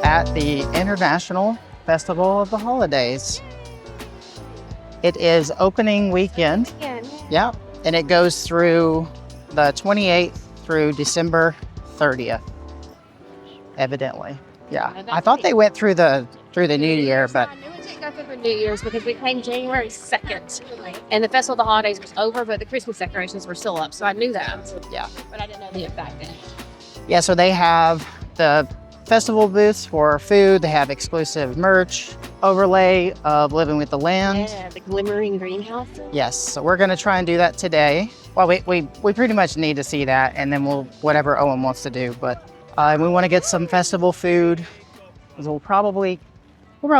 at the International Festival of the Holidays. It is opening weekend. Yeah, and it goes through the 28th through December 30th, evidently. Yeah, I thought they went through the New Year, but I knew it didn't go through the New Year's because we came January 2nd, and the Festival of the Holidays was over, but the Christmas decorations were still up, so I knew that. Yeah. But I didn't know the exact date. Yeah, so they have the festival booths for food. They have exclusive merch, overlay of Living with the Land. Yeah, the glimmering greenhouse. Yes, so we're gonna try and do that today. Well, we pretty much need to see that, and then we'll whatever Owen wants to do. But we want to get some festival food. We'll probably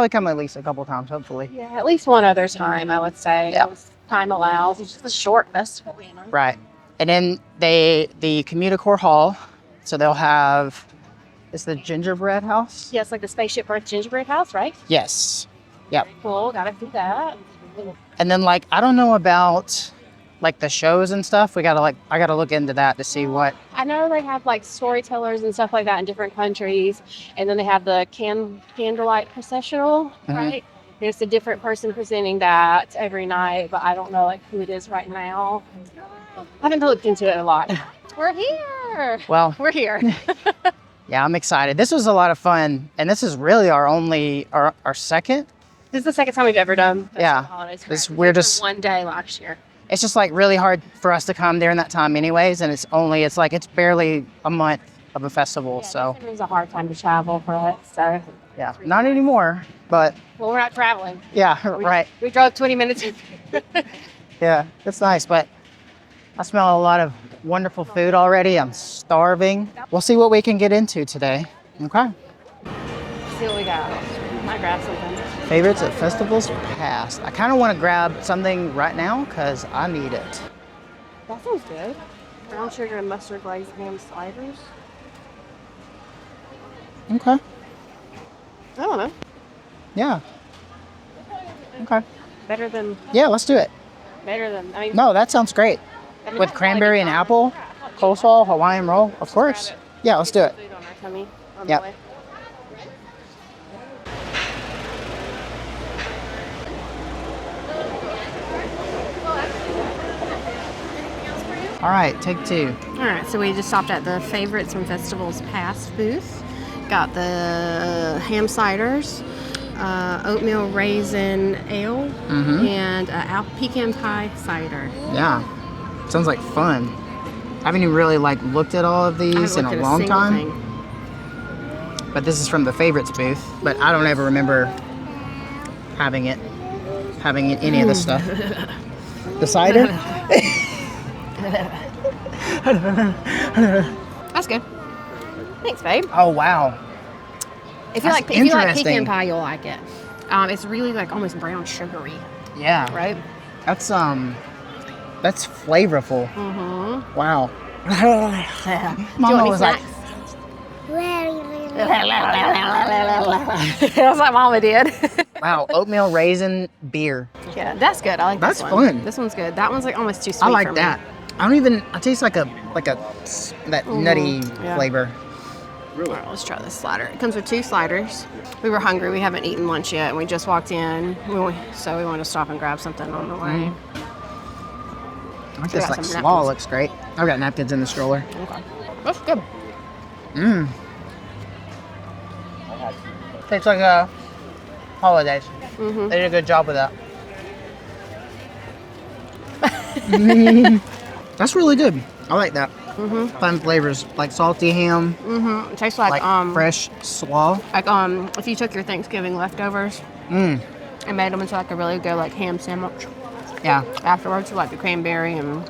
come at least a couple times, hopefully. Yeah, at least one other time, I would say. Yeah. If time allows. It's just a short festival, you know. Right, and then the CommuniCore Hall. So they'll have. It's the gingerbread house? Yeah, it's like the Spaceship Earth Gingerbread house, right? Yes. Yep. Cool, gotta do that. And then I don't know about the shows and stuff. I gotta look into that to see what. I know they have storytellers and stuff like that in different countries. And then they have the Candlelight Processional, right? There's a different person presenting that every night, but I don't know who it is right now. I haven't looked into it a lot. We're here. Well, we're here. Yeah, I'm excited. This was a lot of fun, and this is really our second. This is the second time we've ever done Yeah, holidays. we're just one day last year. It's just really hard for us to come during that time, anyways, and it's barely a month of a festival. Yeah, so it was a hard time to travel for us. So yeah, not anymore. But well, we're not traveling. Yeah, right. We drove 20 minutes. Yeah, it's nice, but I smell a lot of wonderful food already. I'm starving. We'll see what we can get into today. Okay. See what we got. Might grab something. Favorites at festivals past. I kind of want to grab something right now because I need it. That sounds good. Brown sugar and mustard glazed ham sliders. Okay. I don't know. Yeah. Okay. Better than. Yeah, let's do it. Better than. I mean. No, that sounds great. With cranberry and apple, coleslaw, Hawaiian roll, of course. Yeah, let's do it. Food on our tummy on Yep. the way. All right, take two. All right, so we just stopped at the Favorites from Festivals Past booth. Got the ham ciders, oatmeal raisin ale, and pecan pie cider. Yeah, sounds like fun. I haven't even really looked at all of these in a long time. But this is from the Favorites booth. But I don't ever remember having any of this stuff. The cider? That's good. Thanks, babe. Oh wow. If you like pecan pie, you'll like it. It's really almost brown sugary. Yeah. Right? That's flavorful. Mm-hmm. Wow. Mama was like. That's what Mama did. Wow, oatmeal raisin beer. Yeah, that's good. I like this one. That's fun. This one's good. That one's almost too sweet. I like for that. Me. I taste that nutty flavor. All right, let's try this slider. It comes with 2 sliders. We were hungry. We haven't eaten lunch yet, and we just walked in. So we wanted to stop and grab something on the way. I think this slaw looks great. I've got napkins in the stroller. Okay. That's good. Tastes like holidays. They did a good job with that. That's really good. I like that. Fun flavors like salty ham. It tastes like fresh slaw. If you took your Thanksgiving leftovers and made them into a really good ham sandwich. Yeah. Afterwards, with the cranberry and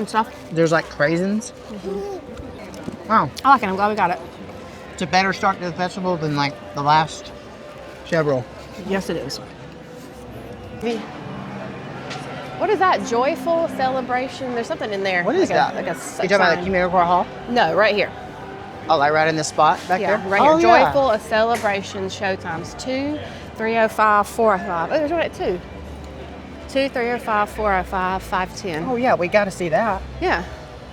stuff. There's craisins. Wow. I like it. I'm glad we got it. It's a better start to the festival than the last several. Yes, it is. What is that? Joyful celebration? There's something in there. What is that? You talking about the CommuniCore Hall? No, right here. Oh, right in this spot back there? Right here. Joyful a celebration showtimes 2, 305, 405. Oh, there's one at 2. 2, 305, 405, 510. Oh yeah, we got to see that. Yeah.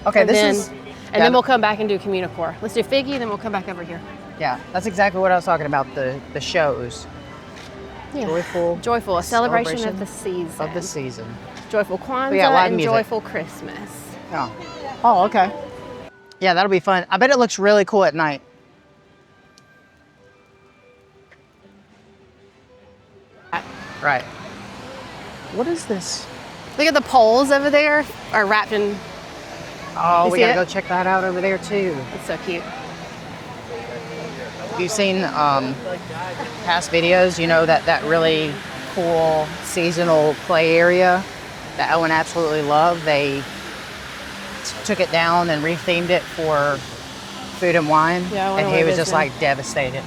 Okay, And then we'll come back and do CommuniCore. Let's do Figgy, then we'll come back over here. Yeah, that's exactly what I was talking about, the shows. Yeah. Joyful. A celebration of the season. Of the season. Joyful Kwanzaa and music. joyful Christmas. Oh, okay. Yeah, that'll be fun. I bet it looks really cool at night. Right. What is this? Look at the poles over there are wrapped in. Oh, we gotta go check that out over there too. It's so cute. If you've seen past videos, you know that really cool seasonal play area that Owen absolutely loved. They took it down and rethemed it for food and wine, and he was just like devastated.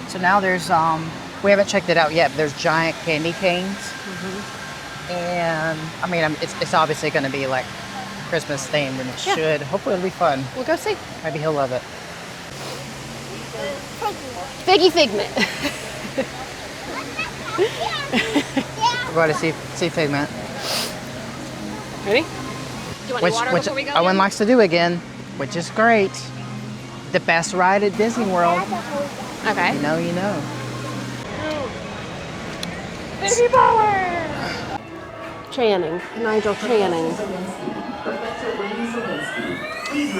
So now there's we haven't checked it out yet, but there's giant candy canes. And I mean, it's obviously going to be like Christmas themed, and it should. Hopefully, it'll be fun. We'll go see. Maybe he'll love it. Figment. We're going to see Figment. Ready? Do you want water which before we go Owen in? likes to do again, which is great. The best ride at Disney World. Okay. You know. Baby power! Nigel Channing.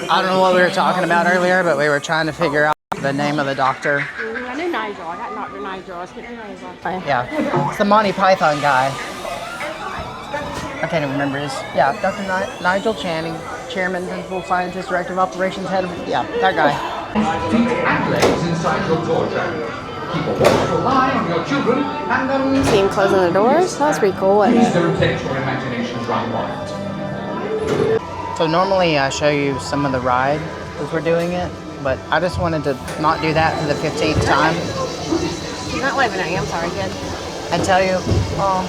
I don't know what we were talking about earlier, but we were trying to figure out the name of the doctor. I knew Nigel. I got Dr. Nigel. I was getting Nigel. Yeah, it's the Monty Python guy. I can't even remember his. Yeah, Dr. Nigel Channing, Chairman, Principal Scientist, Director of Operations, Head of. Yeah, that guy. Feet and legs inside your door tray. Keep a watchful eye on your children and See him closing the doors? That's pretty cool. please don't let your imaginations run wild. So normally I show you some of the ride as we're doing it, but I just wanted to not do that for the 15th time. You're not waving at you. I'm sorry, kid. And tell you,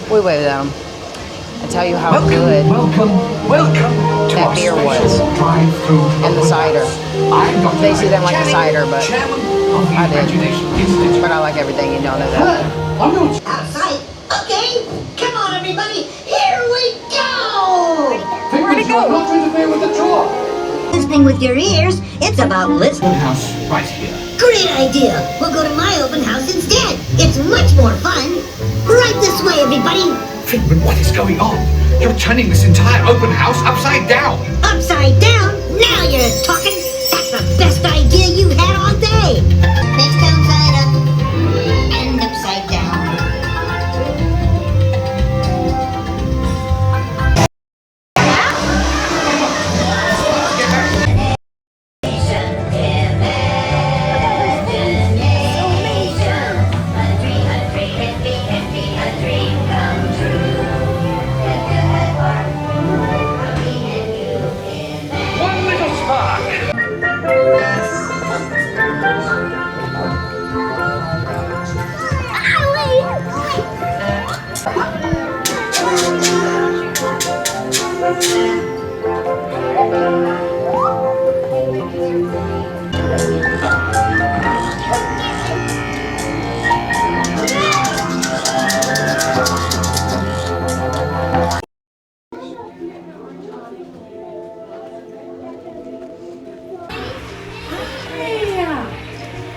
we waved at him. And tell you how good that beer was. And the cider. Stacey didn't like the cider, but I did. But I like everything, and y'all know that. Outside? Okay, come on everybody, here we go! Where'd it go? Not to interfere with the tour. Listening with your ears, it's about listening. House right here. Great idea! We'll go to my open house instead. It's much more fun. Right this way, everybody. Figment, what is going on? You're turning this entire open house upside down. Upside down? Now you're talking. That's the best idea you had all day. Next time side up and upside down. One little spark.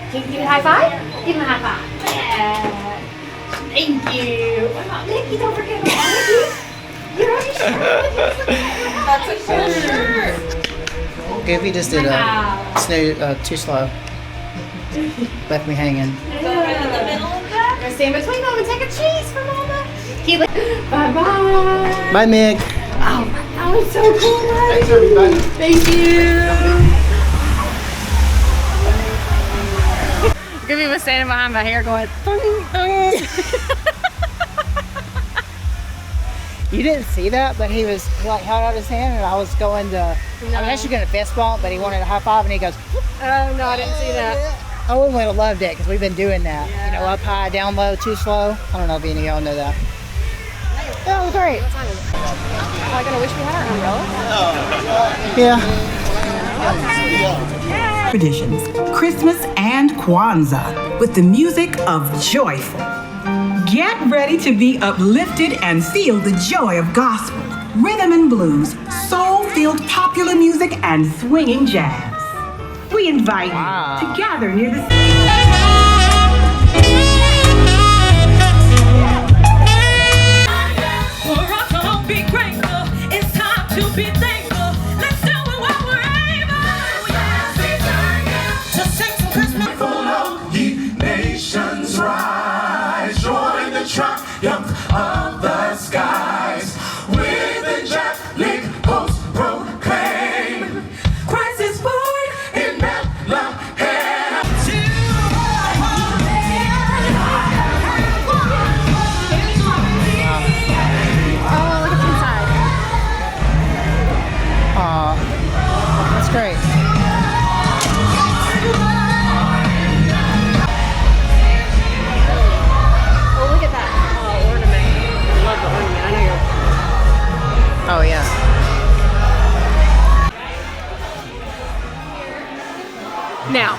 Can you give me a high five? Give him a high five. Yeah. Thank you. What about Mickey? Don't forget about Mickey. You're on your shirt. That's a cool shirt. Goofy just did too slow. Left me hanging. Gonna stand between them and take a cheese from Mama. Keep it. Bye bye. Bye, Mick. Oh, that was so cool, right? Thanks, everybody. Thank you. Goofy was standing behind my hair going, You didn't see that, but he like held out his hand, and I was going to. I was actually going to fist bump, but he wanted a high five, and he goes. Oh no, I didn't see that. Owen would have loved it because we've been doing that. Yeah. You know, up high, down low, too slow. I don't know if any of y'all know that. That was great. What time is it? Am I gonna wish we had our umbrella? Yeah. Traditions, Christmas and Kwanzaa, with the music of Joyful. Get ready to be uplifted and feel the joy of gospel, rhythm and blues, soul-filled popular music, and swinging jazz. We invite you to gather near the let's rise. Join the triumph of the skies. With angelic hosts proclaim, Christ is born in Bethlehem. Oh, look at the inside. That's great. Oh, look at that ornament. I love the ornament. I know you're. Oh yeah. Now,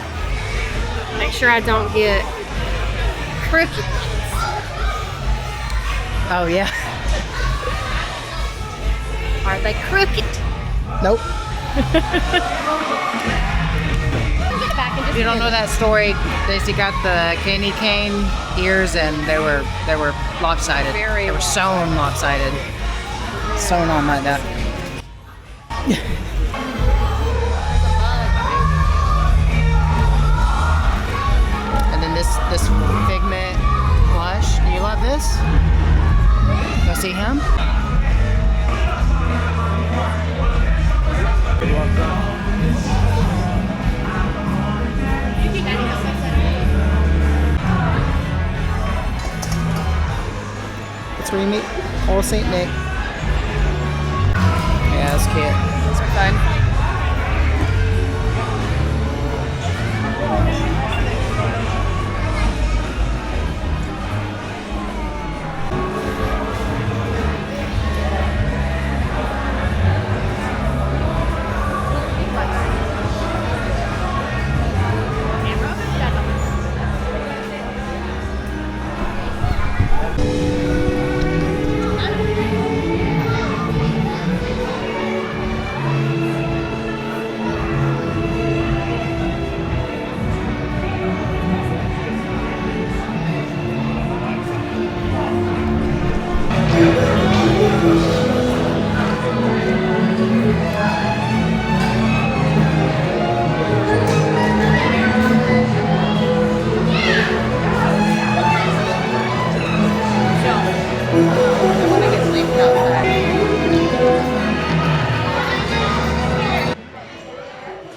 make sure I don't get crooked. Oh yeah. Are they crooked? Nope. Get back in just You a don't know minute. that story. Daisy got the candy cane ears, and they were lopsided. Very They were sewn lopsided. Sewn on like that. And then this Figment blush. Do you love this? Go see him. That's where you meet old Saint Nick. Yeah, that's cute. Those are fun.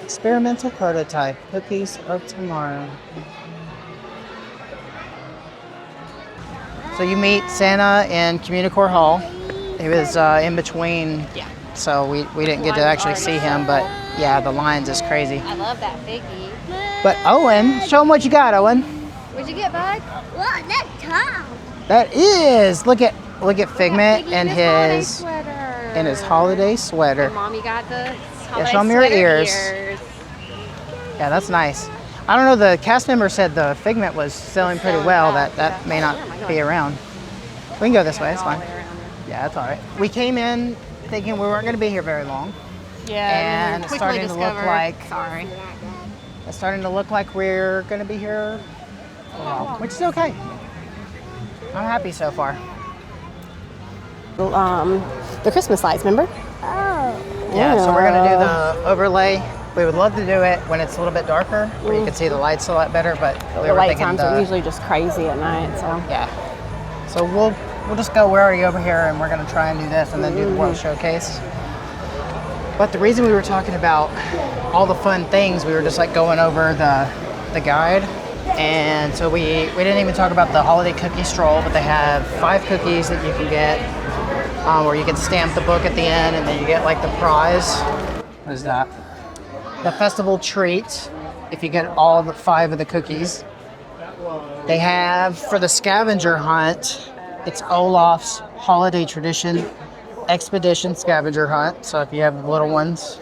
Experimental prototype. Cookies of tomorrow. So you meet Santa in CommuniCore Hall. He was in between. Yeah. So we didn't get to actually see him, but yeah, the lines is crazy. I love that figgy. But Owen, show him what you got, Owen. What'd you get, bud? What? That's Tom. That is. Look at Figment Figgy and holiday his sweater. holiday sweater. And Mommy got the holiday show 'em your sweater ears. Yeah, that's nice. I don't know. The cast member said the Figment was selling pretty well. That may not be around. We can go this way. It's fine. Yeah, that's all right. We came in thinking we weren't going to be here very long. Yeah, And it's quickly starting to look discovered. like Sorry. it's starting to look like we're going to be here for a while, which is okay. I'm happy so far. The Christmas lights, remember? Yeah, so we're going to do the overlay. We would love to do it when it's a little bit darker, where you can see the lights a lot better. But we The were light thinking times are usually just crazy at night, so. yeah. So we'll just go. We're already over here, and we're going to try and do this, and then do the World Showcase. But the reason we were talking about all the fun things, we were just like going over the guide, and so we didn't even talk about the Holiday Cookie Stroll, but they have 5 cookies that you can get, where you can stamp the book at the end, and then you get like the prize. What is that? The festival treat, if you get all 5 of the cookies. They have, for the scavenger hunt, it's Olaf's holiday tradition expedition scavenger hunt. So if you have little ones,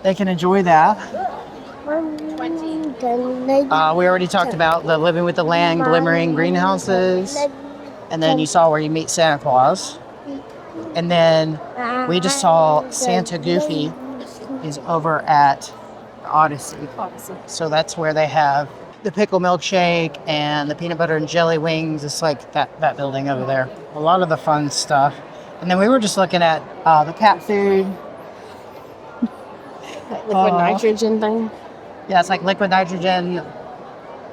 they can enjoy that. We already talked about the Living with the Land glimmering greenhouses. And then you saw where you meet Santa Claus. And then we just saw Santa Goofy is over at Odyssey. So that's where they have the pickle milkshake and the peanut butter and jelly wings. It's like that building over there. A lot of the fun stuff. And then we were just looking at the cat food. That liquid nitrogen thing. Yeah, it's like liquid nitrogen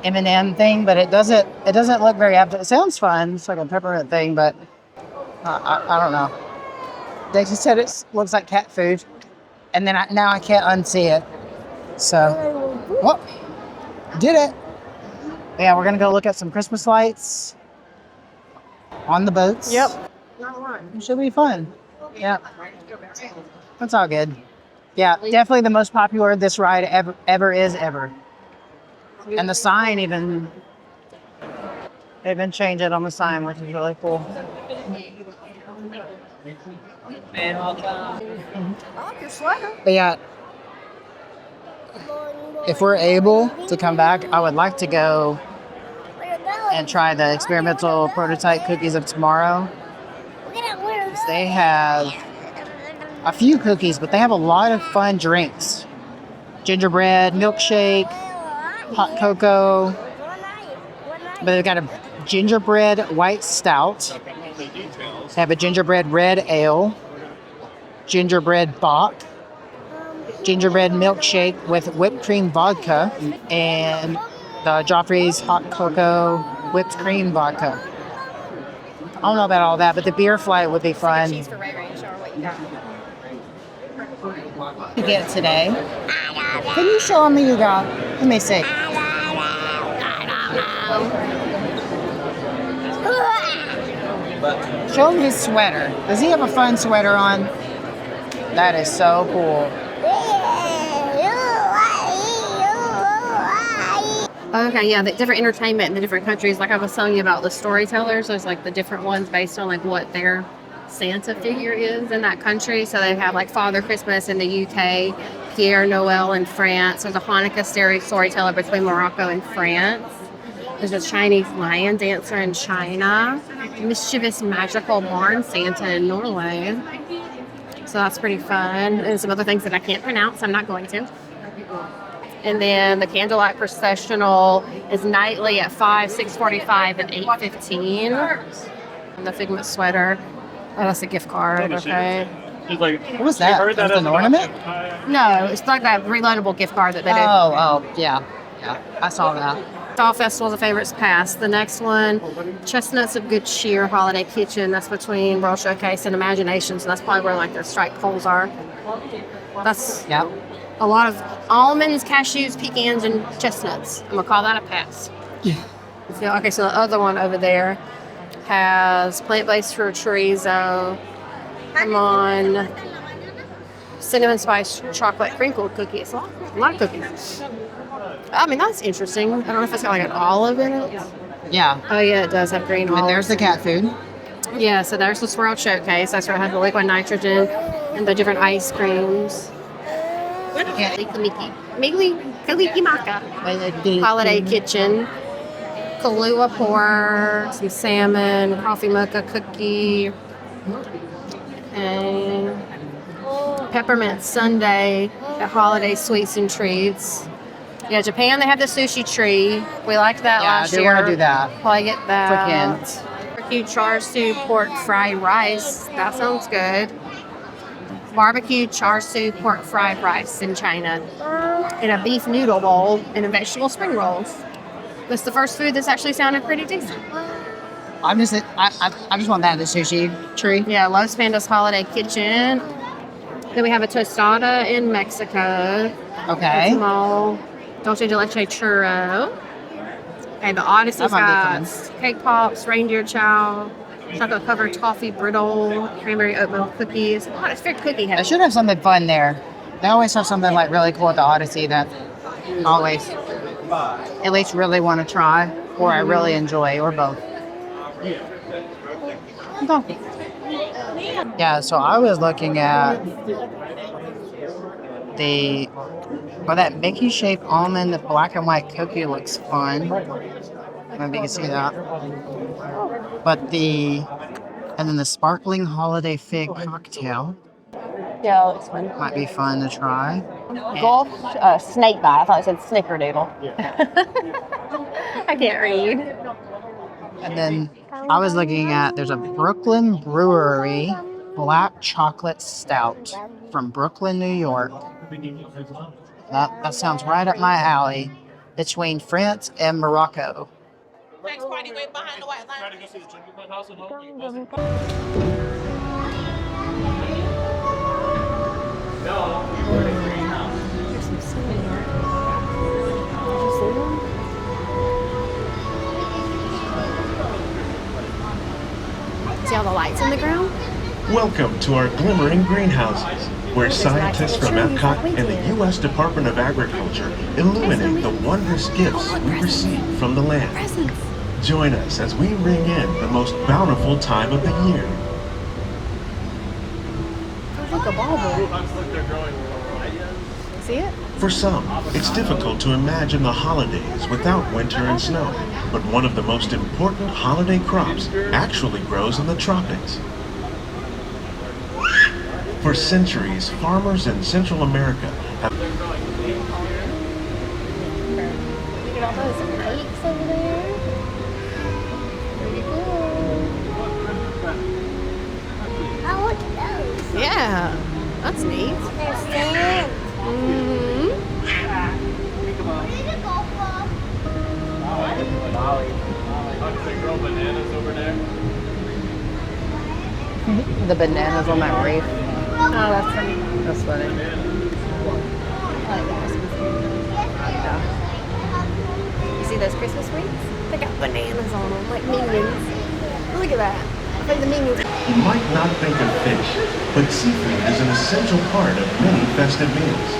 M&M thing, but it doesn't look very appetizing. It sounds fun. It's like a peppermint thing, but I don't know. They just said it looks like cat food, and then now I can't unsee it. So, well, did it. Yeah, we're gonna go look at some Christmas lights on the boats. Yep. It should be fun. Yeah, that's all good. Yeah, definitely the most popular this ride ever is. And the sign even, they've been changing on the sign, which is really cool. But yeah, if we're able to come back, I would like to go and try the experimental prototype cookies of tomorrow. They have a few cookies, but they have a lot of fun drinks. Gingerbread, milkshake, hot cocoa. But they've got a gingerbread white stout. They have a gingerbread red ale. Gingerbread Bach. Gingerbread milkshake with whipped cream vodka. And the Joffrey's hot cocoa whipped cream vodka. I don't know about all that, but the beer flight would be fun. To get today. Can you show me you got? Let me see. Show him his sweater. Does he have a fun sweater on? That is so cool. Okay, yeah, the different entertainment in the different countries. Like I was telling you about the Storytellers. There's like the different ones based on like what their Santa figure is in that country. So they have like Father Christmas in the UK, Pierre Noel in France. There's a Hanukkah storyteller between Morocco and France. There's a Chinese lion dancer in China. Mischievous magical barn Santa in Norway. So that's pretty fun. And some other things that I can't pronounce. I'm not going to. And then the Candlelight Processional is nightly at 5, 6:45, and 8:15. And the Figment sweater. Oh, that's a gift card, okay. What was that? Was it an ornament? No, it's like that reloadable gift card that they do. Oh, yeah. Yeah, I saw that. Fall Festival's a favorites past. The next one, Chestnuts of Good Cheer Holiday Kitchen. That's between World Showcase and Imaginations. And that's probably where like the strike poles are. That's a lot of almonds, cashews, pecans, and chestnuts. I'm gonna call that a pass. Yeah. So, okay, so the other one over there has plant-based fruit chorizo. Come on. Cinnamon spice chocolate crinkle cookies. A lot of cookies. I mean, that's interesting. I don't know if it's got like an olive in it. Yeah. Oh, yeah, it does have green olives. And there's the cat food. Yeah, so there's the Swirl Showcase. That's where it has the liquid nitrogen and the different ice creams. Kalikimaka. Holiday Kitchen. Kahlua pour, some salmon, coffee mocha cookie, and peppermint sundae at Holiday Sweets and Treats. Yeah, Japan, they have the sushi tree. We liked that last year. Yeah, I do want to do that. Probably get that. For kids. Barbecue char siu pork fried rice. That sounds good. Barbecue char siu pork fried rice in China. And a beef noodle bowl and a vegetable spring rolls. That's the first food that's actually sounded pretty decent. I just want that at the sushi tree. Yeah, Los Pandas Holiday Kitchen. Then we have a tostada in Mexico. Okay. A small dulce de leche churro. Okay, the Odyssey's got cake pops, reindeer chow, chocolate covered toffee brittle, cranberry oatmeal cookies. Oh, it's very cookie heavy. I should have something fun there. They always have something like really cool at the Odyssey that always at least really want to try, or I really enjoy, or both. Okay. Yeah, so I was looking at that Mickey shaped almond, the black and white cookie looks fun. Maybe you can see that. And then the sparkling holiday fig cocktail. Yeah, it looks fun. Might be fun to try. Golf snake bite. I thought it said snickerdoodle. I can't read. And then I was looking at, there's a Brooklyn Brewery black chocolate stout from Brooklyn, New York. That sounds right up my alley. between France and Morocco. Next party way behind the white line. There's some snow here. Did you see them? See all the lights in the ground? Welcome to our glimmering greenhouses, where scientists from EPCOT and the U.S. Department of Agriculture illuminate the wondrous gifts we receive from the land. Presents. Join us as we ring in the most bountiful time of the year. It's like a bauble. See it? For some, it's difficult to imagine the holidays without winter and snow, but one of the most important holiday crops actually grows in the tropics. For centuries, farmers in Central America have Look at all those cakes over there. Pretty cool. I want those. Yeah, that's neat. They're stand. Mm-hmm. Where did it go from? The bananas on that reef. Oh, that's funny. That's funny. I like the Christmas wreaths. You see those Christmas wreaths? They got bananas on them, like minions. Look at that. I think the minions. You might not think of fish, but seafood is an essential part of many festive meals.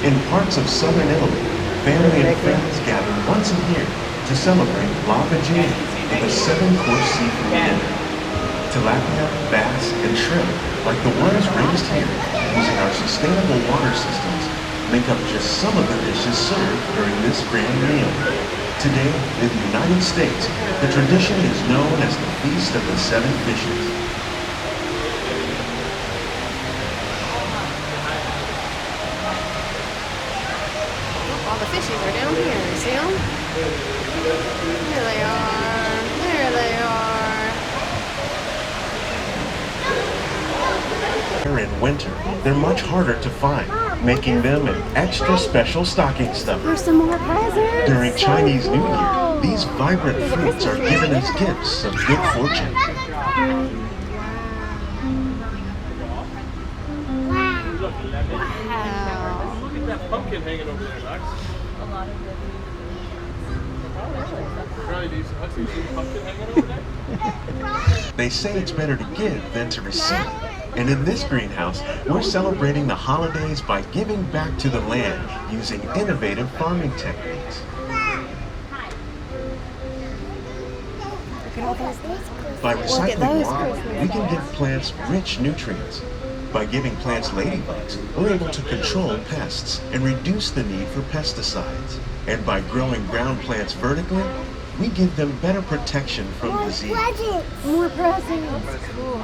In parts of southern Italy, family and friends gather once a year to celebrate La Vigilia with a 7-course seafood dinner. Tilapia, bass, and shrimp, like the ones raised here using our sustainable water systems, make up just some of the dishes served during this grand meal. Today, in the United States, the tradition is known as the Feast of the Seven Fishes. All the fishies are down here. You see them? There they are. There they are. In winter, they're much harder to find, making them an extra special stocking stuffer. There's some more presents. During Chinese New Year, these vibrant fruits are given as gifts of good fortune. Wow. Look at that pumpkin hanging over there, Max. Charlie, do you see the pumpkin hanging over there? They say it's better to give than to receive. And in this greenhouse, we're celebrating the holidays by giving back to the land using innovative farming techniques. By recycling water, we can give plants rich nutrients. By giving plants ladybugs, we're able to control pests and reduce the need for pesticides. And by growing ground plants vertically, we give them better protection from disease. More presents. Cool.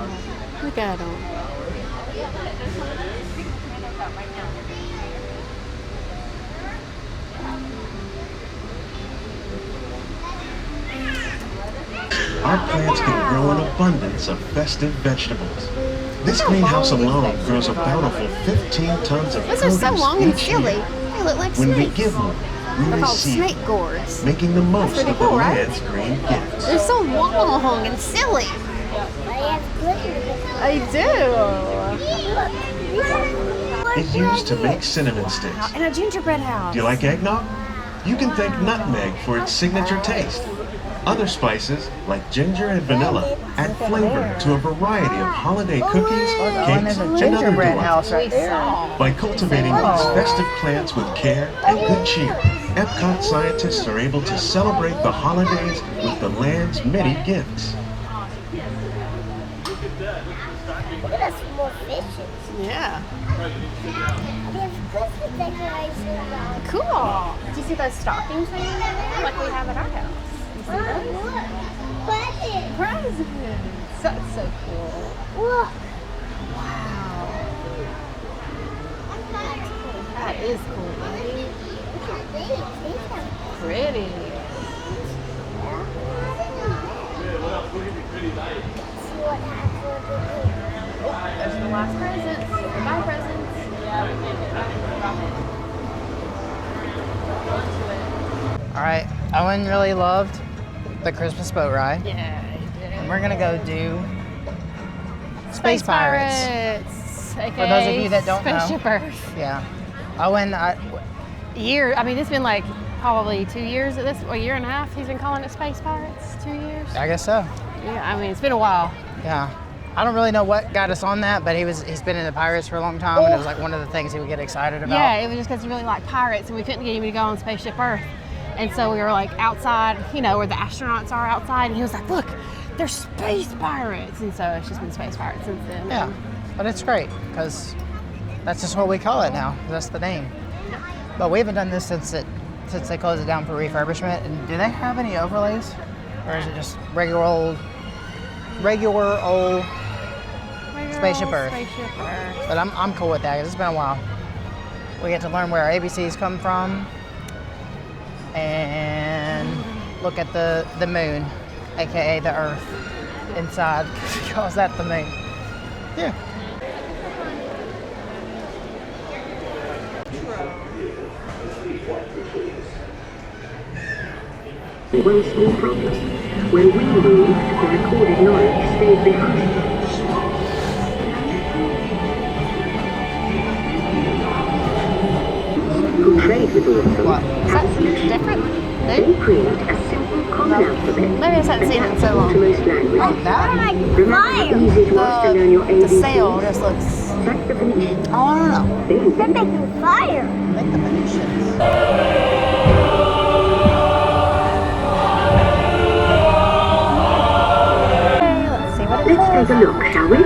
Look at them. Our plants can grow an abundance of festive vegetables. This greenhouse alone grows a bountiful 15 tons of Those are so produce long and each silly. year. They look like When we snakes. give more, we They're called receive, snake gourds. making the most pretty of the cool, right? land's green gifts. They're so long and silly. I do. It's used to make cinnamon sticks. And a gingerbread house. Do you like eggnog? You can thank nutmeg for its signature taste. Other spices, like ginger and vanilla, add flavor to a variety of holiday cookies, And cakes, there's a and other gingerbread delights. house right there. By cultivating these festive plants with care and good cheer, EPCOT scientists are able to celebrate the holidays with the land's many gifts. Look at some more fishes. Yeah. There's Christmas decorations. Cool. Do you see those stockings hanging in there like we have at our house? You see those? Presents. Presents. That's so cool. Look. Wow. That is cool, buddy. Look at these. These are Pretty. see what happens. There's the last presents. Goodbye presents. Yeah, we can't get back. All right, Owen really loved the Christmas boat ride. Yeah. And we're gonna go do Space Pirates. AKA For those of you that don't know. Spaceship Earth. Yeah. Owen, I mean, it's been like probably 2 years at this, or a year and a half. He's been calling it Space Pirates. 2 years. I guess so. Yeah, I mean, it's been a while. Yeah. I don't really know what got us on that, but he's been in the pirates for a long time, and it was like one of the things he would get excited about. Yeah, it was just because he really liked pirates, and we couldn't get him to go on Spaceship Earth. And so we were like outside, you know, where the astronauts are outside, and he was like, look, they're space pirates. And so it's just been Space Pirates since then. Yeah, but it's great, because that's just what we call it now. That's the name. But we haven't done this since they closed it down for refurbishment. And do they have any overlays? Or is it just regular old Spaceship Earth? Spaceship Earth. But I'm cool with that, because it's been a while. We get to learn where our ABCs come from and look at the moon, aka the Earth, inside. He calls that the moon. Yeah. One small problem. When we moved, the recorded knowledge stayed behind. Who trade with authors. What? Is that different? They create a simple common alphabet. Maybe I just haven't seen it in so long. To most languages. Oh, that? Remember how easy it was to learn your The ABCs? sail just looks. That's the Phoenicians. Oh, I don't know. They're making fire. Like the Phoenicians. Let's see what it Let's says. take a look, shall we?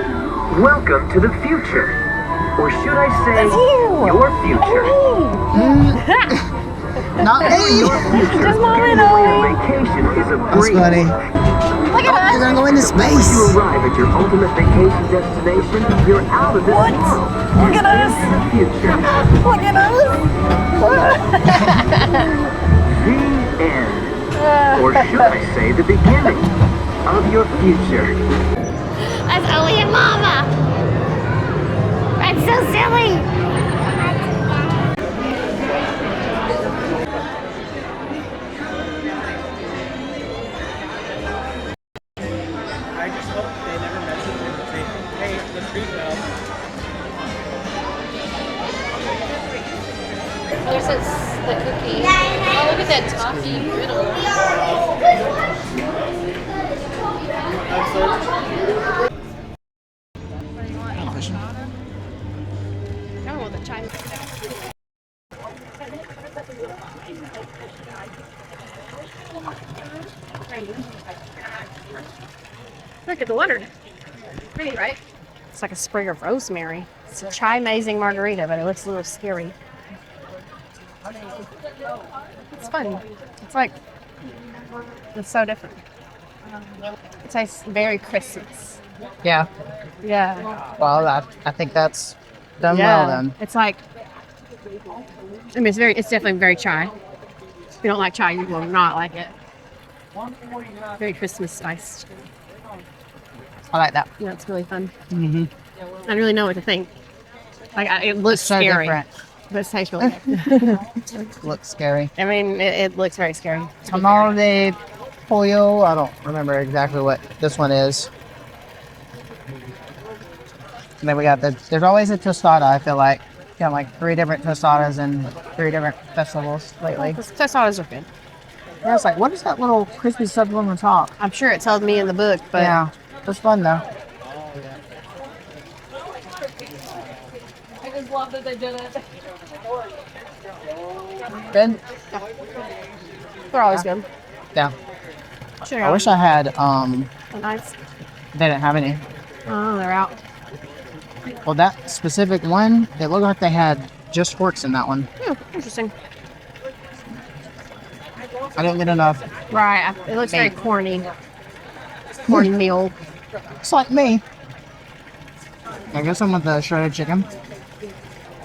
Welcome to the future. Or should I say, That's you. your future. Not me. Your future. Just mom and Getting away I. on vacation is a That's breeze. funny. Look at You're us. gonna go into When space. you arrive at your ultimate vacation destination, you're out of this world. Look at us. Into the future. Look at us. The end. Or should I say the beginning of your future. That's Owie and Mama. That's so silly. I just hope they never message him and say, hey, the street now. Oh, there's the cookie. Oh, look at that toffee riddle. I want the Chinese. Look at the letter. Pretty, right? It's like a sprig of rosemary. It's a chai amazing margarita, but it looks a little scary. It's fun. It's like, it's so different. It tastes very Christmas. Yeah. Yeah. Well, I think that's done well then. It's like, I mean, it's definitely very chai. If you don't like chai, you will not like it. Very Christmas spiced. I like that. Yeah, it's really fun. Mm-hmm. I don't really know what to think. Like, it looks So scary, different. but it tastes really good. Looks scary. I mean, it looks very scary. to be fair. Holiday pollo. I don't remember exactly what this one is. And then we got there's always a tostada, I feel like. Got like 3 different tostadas in 3 different festivals lately. The tostadas are good. I was like, what is that little crispy stuff on the top? I'm sure it told me in the book, but Yeah, it was fun though. I just love that they did it. Good? They're always good. Yeah. Sure. I wish I had, Nice. they didn't have any. Oh, they're out. Well, that specific one, it looked like they had just forks in that one. Interesting. I didn't get enough. Right. It looks very corny. Corny meal. It's like me. I guess I'm with the shredded chicken.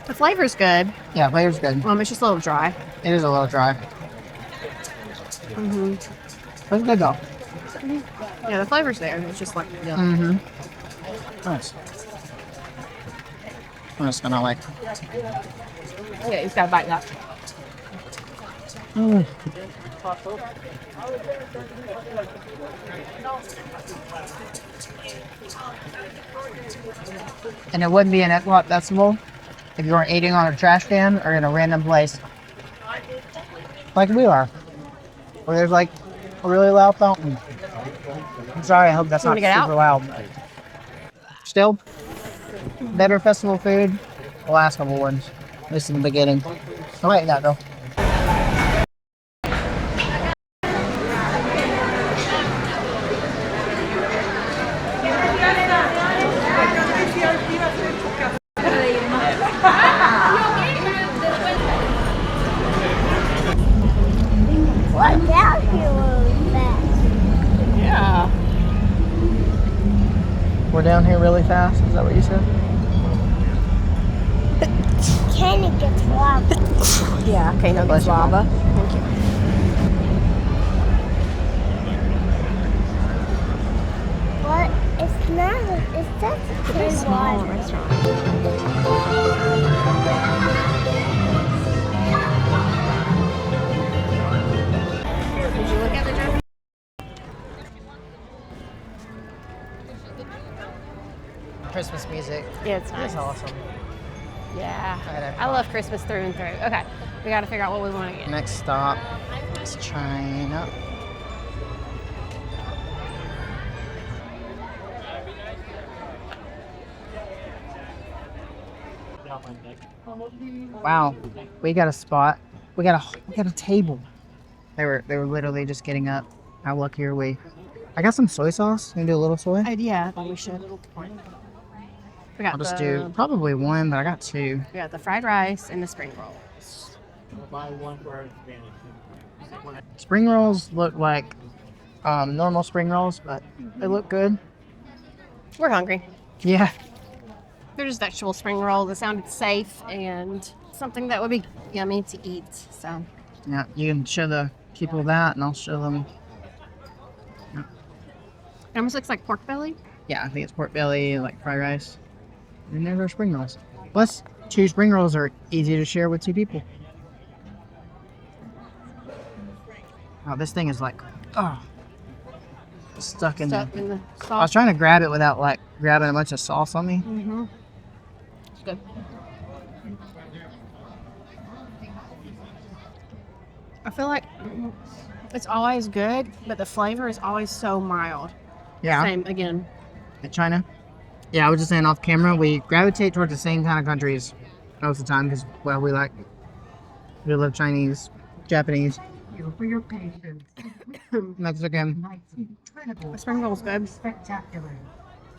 The flavor's good. Yeah, flavor's good. It's just a little dry. It is a little dry. Mm-hmm. But it's good though. Yeah, the flavor's there. It's just like, yeah. Mm-hmm. Nice. I'm just gonna like. Yeah, he's got to bite that. And it wouldn't be an EPCOT festival if you weren't eating on a trash can or in a random place. Like we are. Where there's like a really loud fountain. I'm sorry, I hope that's not super loud. Still, better festival food, the last couple ones. This is the beginning. I like that though. What down here really fast? Yeah. We're down here really fast. Is that what you said? Can it get lava? Yeah, okay, no, there's lava. Thank you. What? It's not. It's just a Very small water. restaurant. Did you look at the German? Christmas music. Yeah, it's nice. It's awesome. Yeah. I love Christmas through and through. Okay, we got to figure out what we want to get. Next stop is China. Wow, we got a spot. We got a table. They were literally just getting up. How lucky are we? I got some soy sauce. Can you do a little soy? Yeah, I think we should. We got I'll just do probably one, but I got two. We got the fried rice and the spring rolls. Spring rolls look like normal spring rolls, but they look good. We're hungry. Yeah. They're just vegetable spring rolls. It sounded safe and something that would be yummy to eat. So Yeah, you can show the people that, and I'll show them. it almost looks like pork belly. Yeah, I think it's pork belly, like fried rice. And there's our spring rolls. Plus, 2 spring rolls are easy to share with 2 people. Oh, this thing is like, stuck in there. In the I was sauce. trying to grab it without like grabbing a bunch of sauce on me. Mm-hmm. It's good. I feel like it's always good, but the flavor is always so mild. Yeah. Same again. In China. Yeah, I was just saying off camera, we gravitate towards the same kind of countries most of the time because, well, we love Chinese, Japanese, For your patience. Mexican. Night's incredible. The spring roll's good. Spectacular.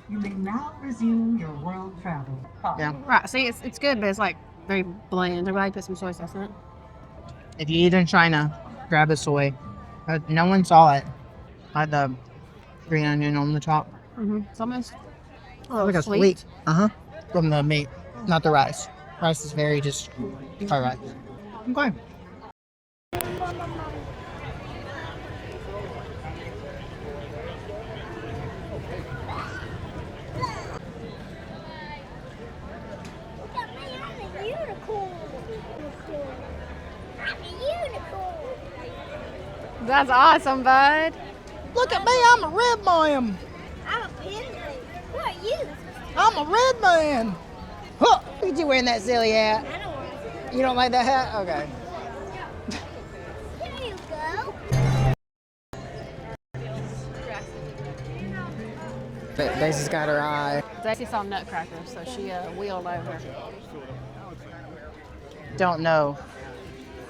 You may now resume your world travel. Yeah. Right. See, it's good, but it's like very bland. I'm glad you put some soy sauce in it. If you eat in China, grab a soy. No one saw it. I had the green onion on the top. Mm-hmm. It's almost Like a sweet. From the meat, not the rice. Rice is very just fried rice. Okay. That's awesome, bud. Look at me, I'm a red man. I'm a penguin. Who are you? I'm a red man. Huh. Look at you wearing that silly hat. I don't want to. You don't like that hat? Okay. Here you go. Daisy's got her eye. Daisy saw nutcrackers, so she wheeled over. Don't know.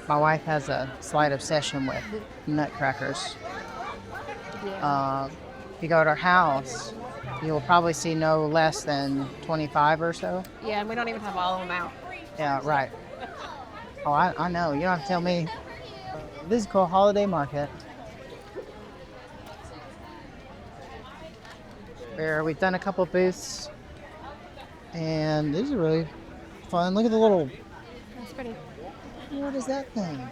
My wife has a slight obsession with nutcrackers. Yeah. If you go to her house, you'll probably see no less than 25 or so. Yeah, and we don't even have all of them out. Yeah, right. Oh, I know. You don't have to tell me. This is called Holiday Market. Where we've done a couple booths. And these are really fun. Look at the little... That's pretty. What is that thing?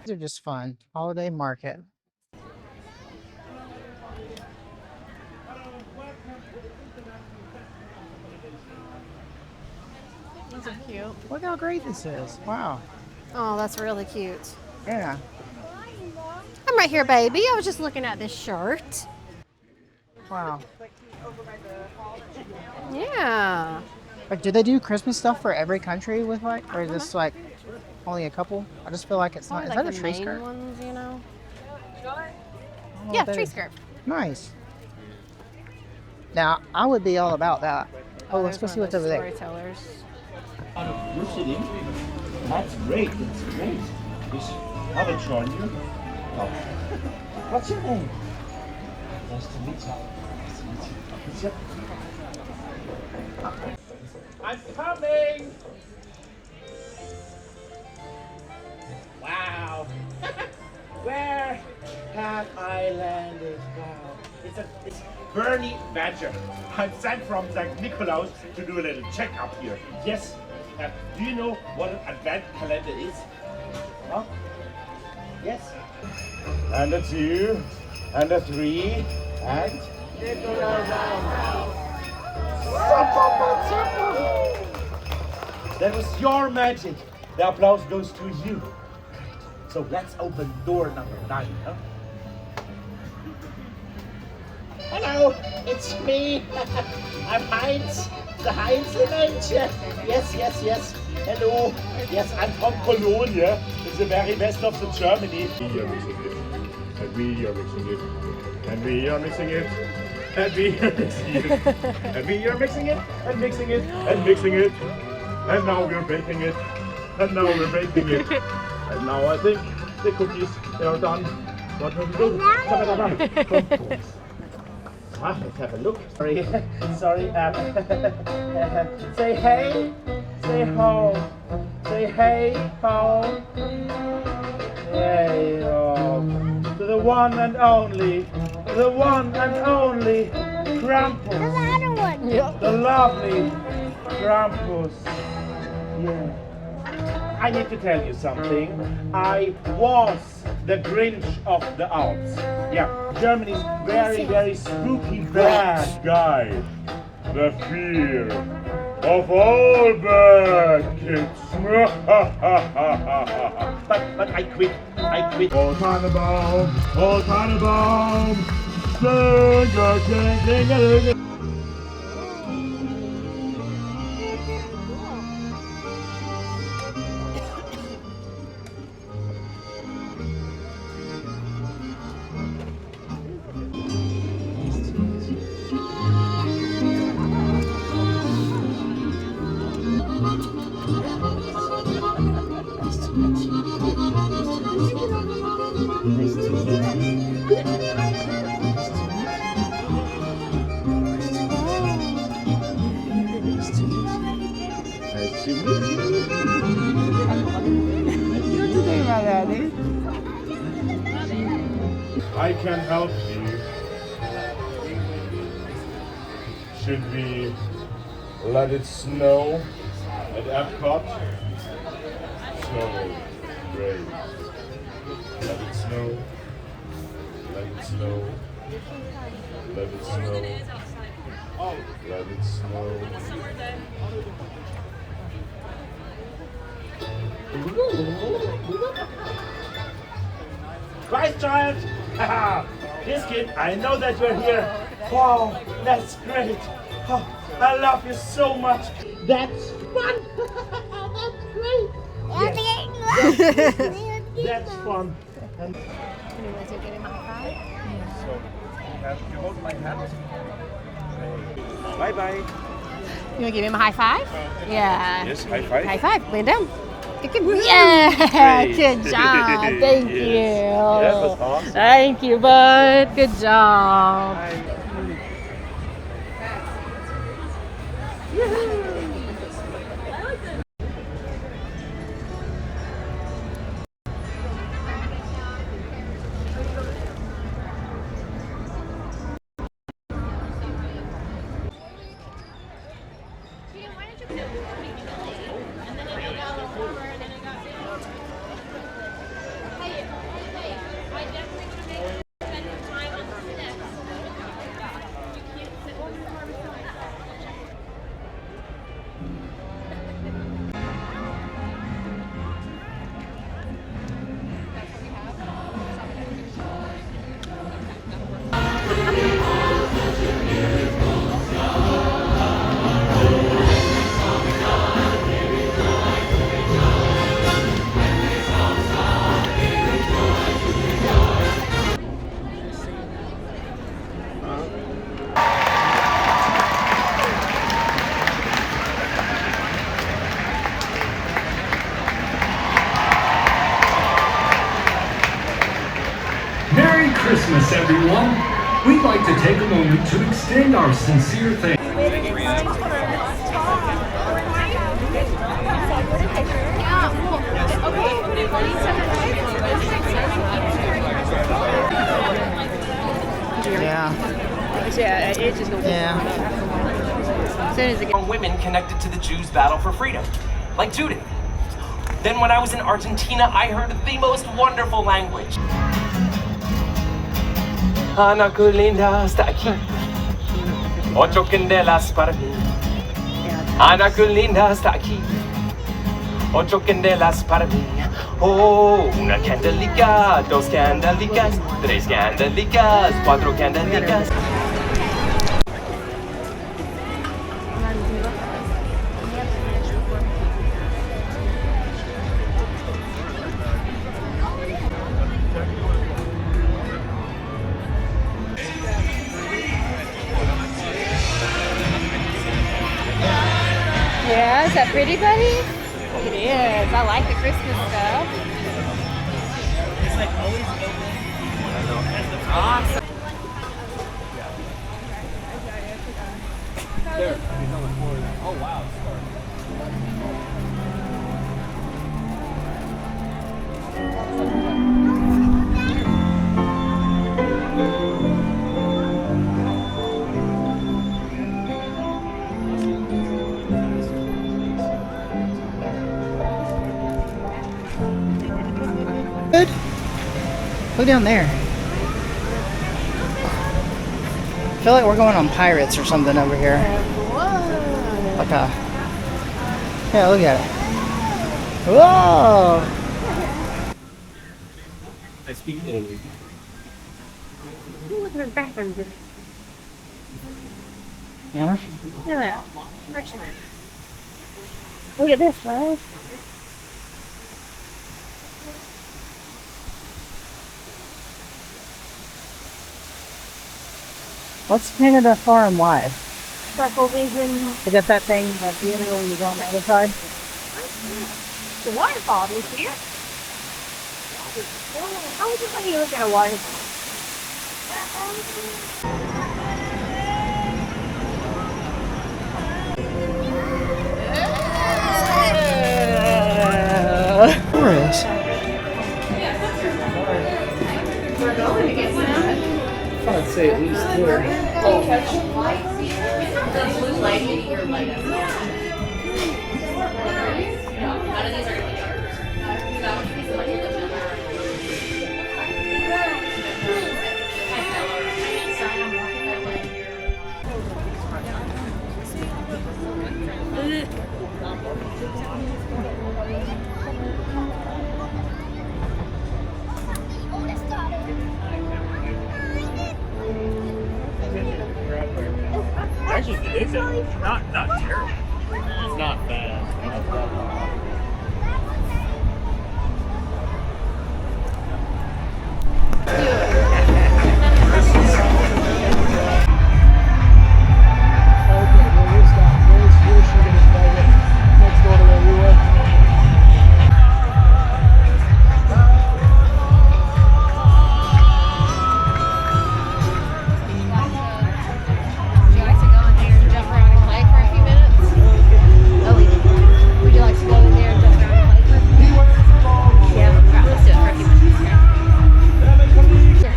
These are just fun. Holiday Market. are cute. Look how great this is. Wow. Oh, that's really cute. Yeah. I'm right here, baby. I was just looking at this shirt. Wow. Yeah. Like, do they do Christmas stuff for every country with like, or is this like only a couple? I just feel like it's not. Is Like that a the tree main skirt? ones, you know? Oh, Yeah, that tree is- skirt. Nice. Now, I would be all about that. Oh, let's go there's see one what's of over those there. Storytellers. You're sitting. That's great. That's great. Just have a join you. Oh. What's your name? Nice to meet you. Nice to meet you. I'm coming. Wow. Where have I landed? Wow. It's Bernie Badger. I'm sent from St. Nicholas to do a little checkup here. Yes. Do you know what an advent calendar is? Huh? Yes. And a 2, and a 3, and that was your magic. The applause goes to you. Great. So let's open door number 9, huh? Hello, it's me. I'm Heinz, the Heinz Avenger. Yes, yes, yes. Hello. Yes, I'm from Cologne, yeah. It's the very best of the Germany. We are mixing it. And we are mixing it. And we are mixing it. And we are mixing it. And we are mixing it. And mixing it. And mixing it. And now we're baking it. And now we're baking it. And now I think the cookies are done. What will we do? Let's have a look. Sorry, sorry. Say hey, say ho, say hey ho. Hey ho. To the one and only, Krampus. The other one. Yep. The lovely Krampus. Yeah. I need to tell you something. I was the Grinch of the Alps. Yeah, Germany's very, very spooky bad guy. The fear of all bad kids. but I quit. Oh Tannenbaum, sing a I can help you. Should we let it snow at EPCOT? Snow, great. Let it snow. Let it snow. Let it snow. Let it snow. Christ child! Haha! Biscuit, I know that you're here. Wow, that's great. Oh, I love you so much. That's fun. That's great. Yes. That's fun. And Anyways, you're getting my high so, you hold my hand. Bye bye. five? You want to give him a high five? Yeah. Yes, high five. High five. Lay down. Yeah. Great. Good job. Thank you. Yeah, that was awesome. Thank you, bud. Good job. Christmas, everyone. We'd like to take a moment to extend our sincere thanks. Yeah. It's just gonna Yeah. Women connected to the Jews' battle for freedom, like Judith. Then when I was in Argentina, I heard the most wonderful language. Ana que linda está aquí. Ocho candelas para mí. Ana que linda está aquí. Ocho candelas para mí. Oh, una candelica, dos candelicas, tres candelicas, cuatro candelicas. Yeah, is that pretty, buddy? It is. I like the Christmas stuff. It's like always open. Awesome. Oh wow. Good. Look down there. I feel like we're going on Pirates or something over here. Like a... Yeah, look at it. Whoa! I speak Italy. Look at the bathroom. Yeah? Look at that. Look at this, guys. What's Canada far and wide? Circle vision. Is that thing that's the other when you go on the other side? The waterfall is here. How would you let you look at a waterfall? Forest. I'd say at least two. Actually, it's not terrible. It's not bad.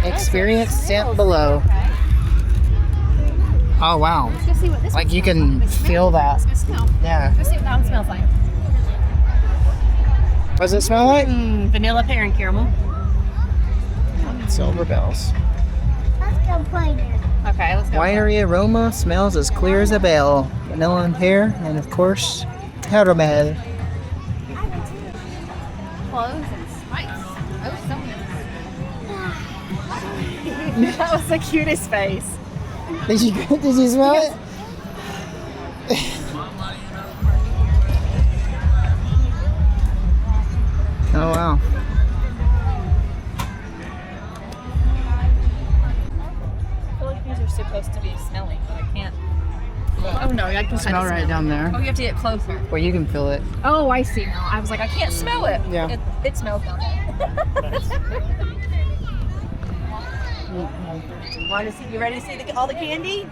Experience sent below. Oh wow. Let's go see what this Like you can feel that. Yeah. Let's see what that one smells like. What does it smell like? Vanilla pear and caramel. Silver bells. Let's go play there. Okay, let's go. Winery aroma smells as clear as a bell. Vanilla and pear, and of course, caramel. Cloves and spice. Oh, so nice. That was the cutest face. Did you smell it? Oh wow. I feel like these are supposed to be smelling, but I can't. Oh no, I can Smell right down there. Oh, you have to get closer. Well, you can feel it. Oh, I see now. I was like, I can't smell it. Yeah. It smells down there. Want to see? You ready to see all the candy?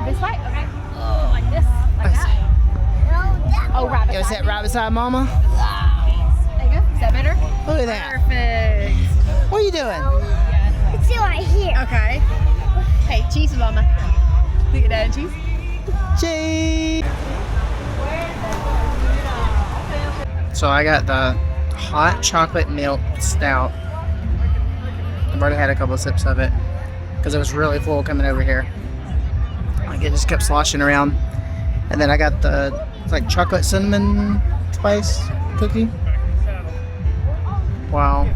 This way? Okay. Oh, like this? Like that? Oh, right beside Is that right beside Mama? There you go. Is that better? Look at that. Perfect. What are you doing? It's right here. Okay. Hey, cheese, Mama. Look at that, cheese. Cheese! So I got the hot chocolate milk stout. I've already had a couple of sips of it because it was really full coming over here. Like it just kept sloshing around. And then I got the like chocolate cinnamon spice cookie. Wow.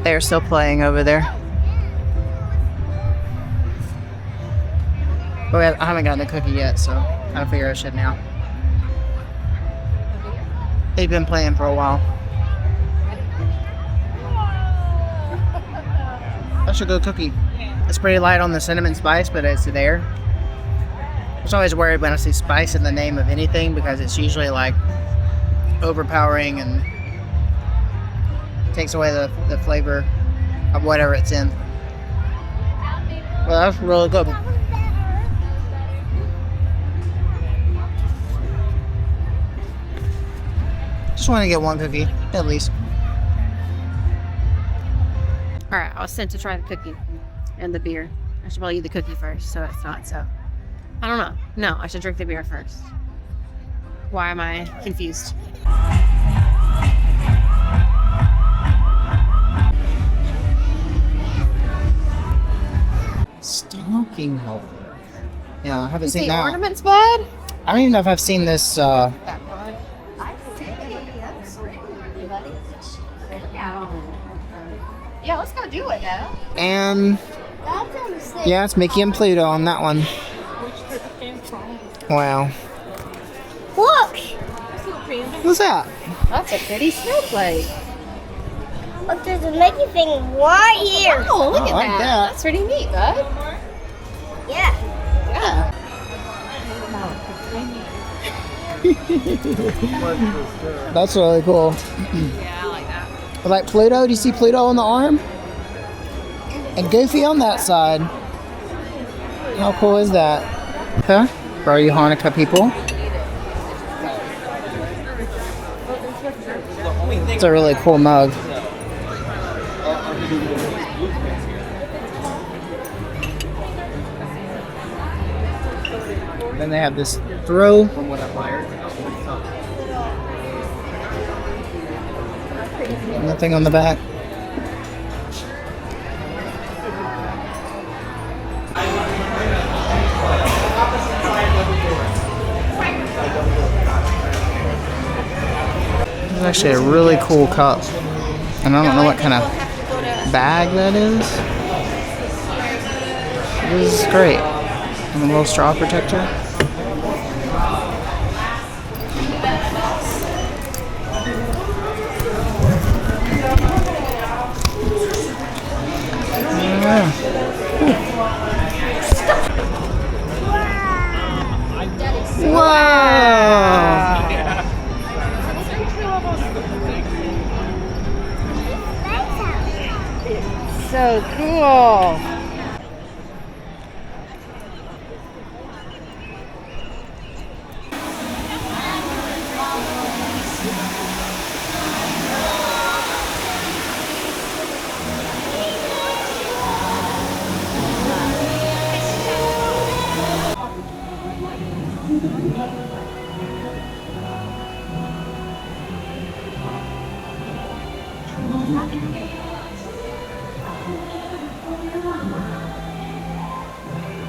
They're still playing over there. But I haven't gotten a cookie yet, so I figure I should now. They've been playing for a while. That's a good cookie. It's pretty light on the cinnamon spice, but it's there. I was always worried when I see spice in the name of anything because it's usually like overpowering and takes away the flavor of whatever it's in. Well, that's really good. Just want to get one cookie, at least. Alright, I was sent to try the cookie and the beer. I should probably eat the cookie first, so it's not so. I don't know. No, I should drink the beer first. Why am I confused? Stocking holder. Yeah, I haven't You seen see that. ornaments, bud? I don't even know if I've seen this. Yeah, let's go do it now. And yeah, it's Mickey and Pluto on that one. Wow. Look! What's that? That's a pretty snowflake. Look, there's a Mickey thing right here. Oh, look I at like that. that. That's pretty neat, bud. Yeah. Yeah. That's really cool. Yeah, I like that. Like Pluto, do you see Pluto on the arm? And Goofy on that side. How cool is that? Huh? For all you Hanukkah people. It's a really cool mug. Then they have this throw. Nothing on the back. This is actually a really cool cup. And I don't know what kind of bag that is. This is great. And a little straw protector. Wow! So cool.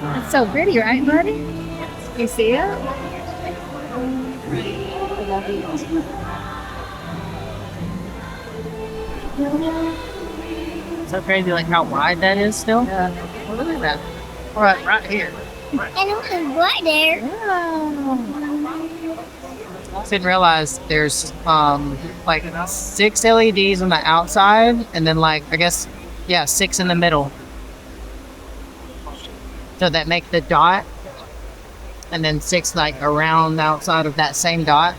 That's so pretty, right, buddy? You see it? So crazy, like how wide that is still. Yeah. Well, look at that. Right here. And it was right there. I didn't realize there's like 6 LEDs on the outside, and then like I guess 6 in the middle. So that make the dot, and then 6 like around the outside of that same dot.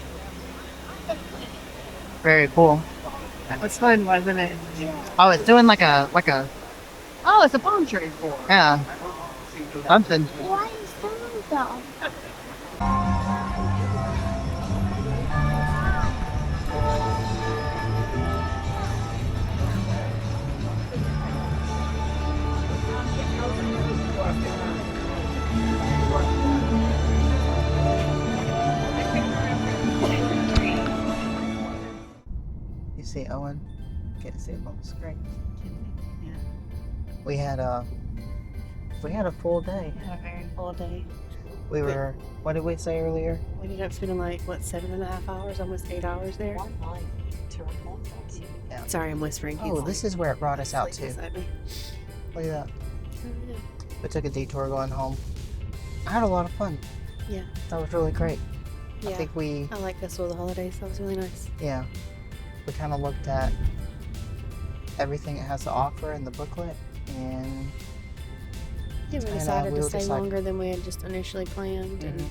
Very cool. That was fun, wasn't it? Oh, it's doing like a Oh, it's a palm tree. yeah something. Why is that though? You see Owen? Can't see him on the screen. We had a full day. A very full day. We were, what did we say earlier? We ended up spending like, what, 7.5 hours, almost 8 hours there? Yeah. Sorry, I'm whispering. Oh, this is where it brought us out to. Look at that. We took a detour going home. I had a lot of fun. Yeah. That was really great. Yeah. I think I like Festival of the Holidays. That was really nice. Yeah. We kind of looked at everything it has to offer in the booklet, and yeah, we decided to stay longer than we had just initially planned, and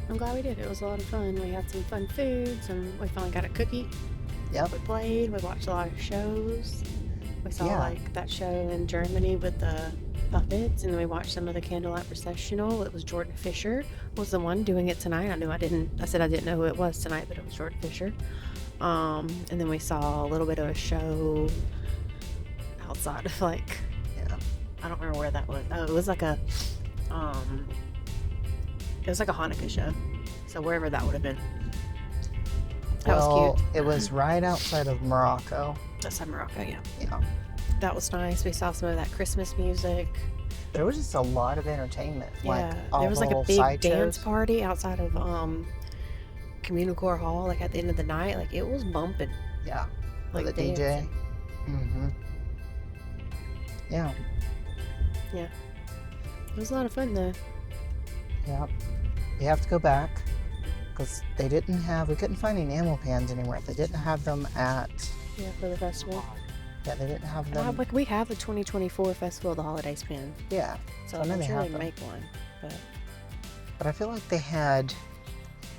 I'm glad we did. It was a lot of fun. We had some fun foods, and we finally got a cookie. Yep. We played. We watched a lot of shows. We saw like that show in Germany with the puppets, and then we watched some of the Candlelight Processional. It was Jordan Fisher was the one doing it tonight. I said I didn't know who it was tonight, but it was Jordan Fisher. And then we saw a little bit of a show outside of like, I don't remember where that was. Oh, it was like a Hanukkah show. So wherever that would have been. That was cute. It was right outside of Morocco. Outside Morocco, yeah. Yeah. That was nice. We saw some of that Christmas music. There was just a lot of entertainment. Yeah. Like, there was like a big dance shows. party outside of CommuniCore Hall, like at the end of the night. Like it was bumping. Yeah. Like the DJ. Mm-hmm. Yeah. Yeah. It was a lot of fun though. Yeah. We have to go back because we couldn't find any enamel pans anywhere. They didn't have them at. Yeah, for the festival. Yeah, they didn't have them. Like we have the 2024 Festival of the Holidays pin. Yeah. So I'm sure they make one. But I feel like they had,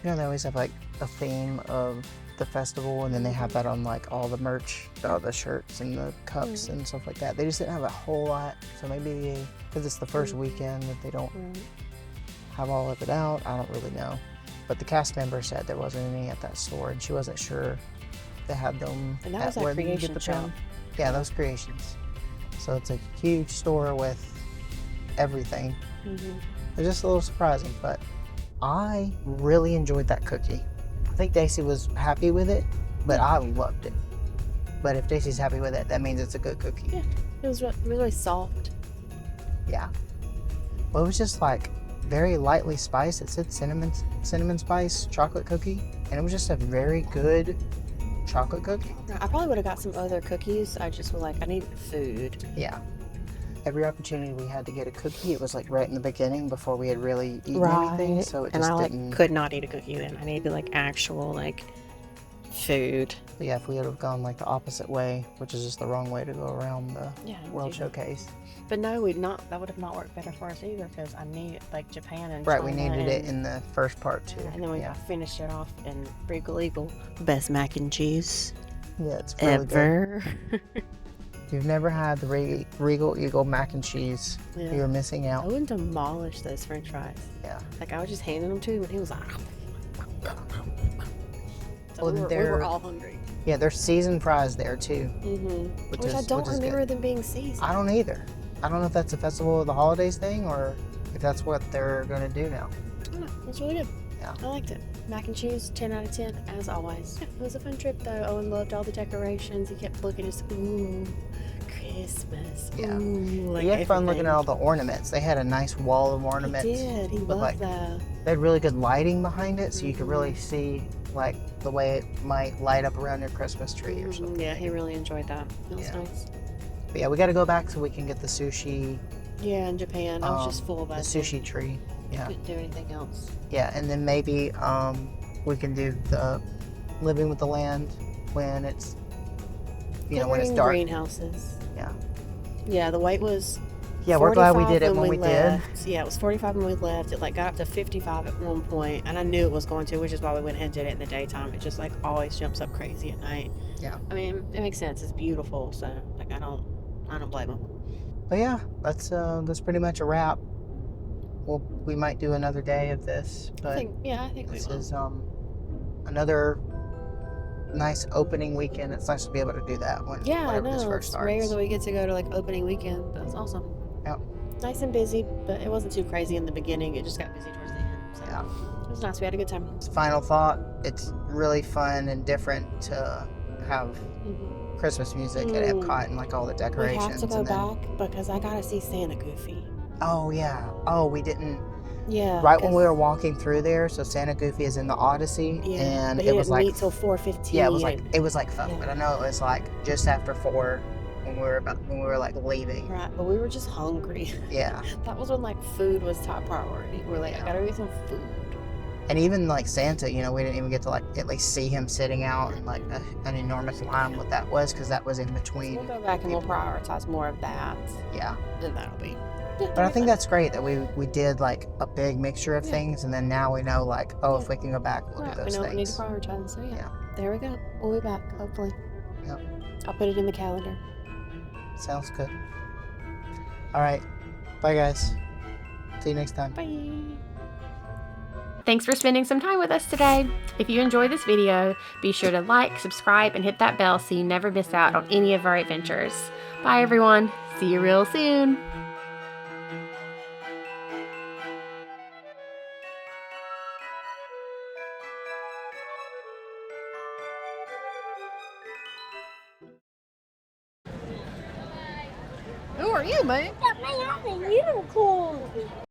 they always have like a theme of the festival, and then they have that on like all the merch, the shirts and the cups and stuff like that. They just didn't have a whole lot. So maybe because it's the first weekend that they don't have all of it out. I don't really know. But the cast member said there wasn't any at that store, and she wasn't sure they had them. And that was that creation shop. Yeah, those creations. So it's a huge store with everything. It's just a little surprising, but I really enjoyed that cookie. I think Daisy was happy with it, but I loved it. But if Daisy's happy with it, that means it's a good cookie. Yeah, it was really soft. Yeah. Well, it was just like very lightly spiced. It said cinnamon spice chocolate cookie, and it was just a very good chocolate cookie. I probably would have got some other cookies. I just was like, I need food. Yeah. Every opportunity we had to get a cookie, it was like right in the beginning before we had really eaten anything. So it just didn't. Could not eat a cookie then. I needed like actual like food. But yeah, if we would have gone like the opposite way, which is just the wrong way to go around the World Showcase. But no, that would have not worked better for us either, because I needed like Japan and China, we needed it in the first part too. And then we finished it off in Regal Eagle. Best mac and cheese. Yeah, it's really ever. Good. If you've never had the Regal Eagle mac and cheese, you're missing out. I wouldn't demolish those French fries. Yeah. Like I was just handing them to him, and he was like. So we were all hungry. Yeah, there's seasoned fries there too. Which I don't remember them being seasoned. I don't either. I don't know if that's a Festival of the Holidays thing or if that's what they're going to do now. I don't know. It's really good. Yeah. I liked it. Mac and cheese, 10 out of 10, as always. Yeah, it was a fun trip though. Owen loved all the decorations. He kept looking, just ooh, Christmas. Yeah. Ooh, like We had fun looking everything. at all the ornaments. They had a nice wall of He ornaments. did. He with, loved like, that. They had really good lighting behind it, so you could really see like the way it might light up around your Christmas tree or something. Yeah, he really enjoyed that. That was Yeah. nice. But yeah, we got to go back so we can get the sushi. Yeah, in Japan. I was just full of the it. sushi tree. Yeah. Couldn't do anything else. Yeah, and then maybe we can do the living with the land when it's when it's dark. Greenhouses. Yeah. Yeah, the wait was. Yeah, we're glad we did it when we left. Yeah, it was 45 when we left. It like got up to 55 at one point, and I knew it was going to, which is why we went ahead and did it in the daytime. It just like always jumps up crazy at night. Yeah. I mean, it makes sense. It's beautiful, so like I don't blame them. But yeah, that's pretty much a wrap. We might do another day of this, but I think this we will. is another nice opening weekend. It's nice to be able to do that whenever this first It's starts. rare that we get to go to like opening weekend. That's awesome. Yeah. Nice and busy, but it wasn't too crazy in the beginning. It just got busy towards the end. So Yeah. it was nice. We had a good time. Final thought, it's really fun and different to have Christmas music at Epcot and like all the We decorations. have to go back because I gotta see Santa Goofy. Oh yeah. Oh, we didn't. Yeah. Right when we were walking through there, so Santa Goofy is in the Odyssey, and but he it was didn't like meet till 4:15. Yeah, it was like 5, but I know it was like just after 4 when we were like leaving. Right, but we were just hungry. Yeah. That was when like food was top priority. We're like, I gotta get some food. And even like Santa, we didn't even get to like at least see him sitting out in like an enormous line. What that was, because that was in between. We'll go back and we'll prioritize more of that. Yeah. And that'll be. But I think that's great that we did like a big mixture of things, and then now we know like, if we can go back, we'll do those we know things. we need to prioritize. So there we go. We'll be back hopefully. Yep. I'll put it in the calendar. Sounds good. All right. Bye, guys. See you next time. Bye. Thanks for spending some time with us today. If you enjoyed this video, be sure to like, subscribe, and hit that bell so you never miss out on any of our adventures. Bye, everyone. See you real soon. Who are you, man? Got me on the unicorn.